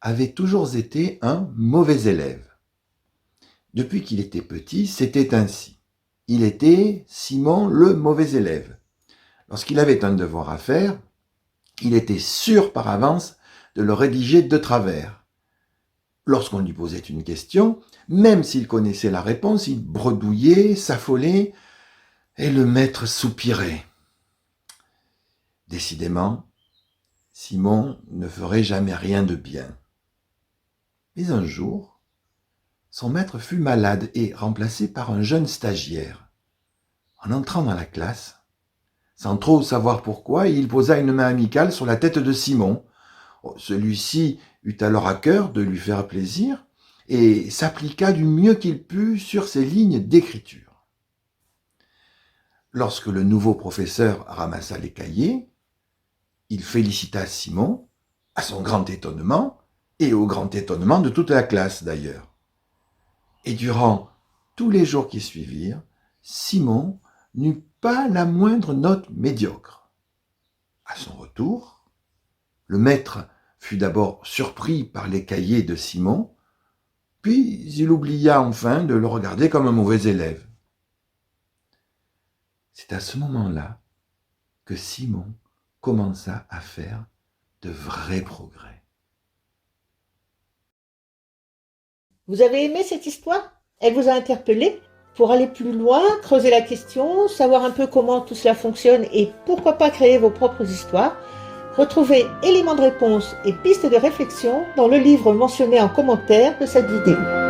avait toujours été un mauvais élève. Depuis qu'il était petit, c'était ainsi. Il était, Simon, le mauvais élève. Lorsqu'il avait un devoir à faire, il était sûr par avance de le rédiger de travers. Lorsqu'on lui posait une question, même s'il connaissait la réponse, il bredouillait, s'affolait, et le maître soupirait. Décidément, Simon ne ferait jamais rien de bien. Mais un jour, son maître fut malade et remplacé par un jeune stagiaire. En entrant dans la classe, sans trop savoir pourquoi, il posa une main amicale sur la tête de Simon. Celui-ci eut alors à cœur de lui faire plaisir et s'appliqua du mieux qu'il put sur ses lignes d'écriture. Lorsque le nouveau professeur ramassa les cahiers, il félicita Simon, à son grand étonnement, et au grand étonnement de toute la classe d'ailleurs. Et durant tous les jours qui suivirent, Simon n'eut pas la moindre note médiocre. À son retour, le maître fut d'abord surpris par les cahiers de Simon, puis il oublia enfin de le regarder comme un mauvais élève. C'est à ce moment-là que Simon commença à faire de vrais progrès. Vous avez aimé cette histoire? Elle vous a interpellé? Pour aller plus loin, creuser la question, savoir un peu comment tout cela fonctionne et pourquoi pas créer vos propres histoires, retrouvez éléments de réponse et pistes de réflexion dans le livre mentionné en commentaire de cette vidéo.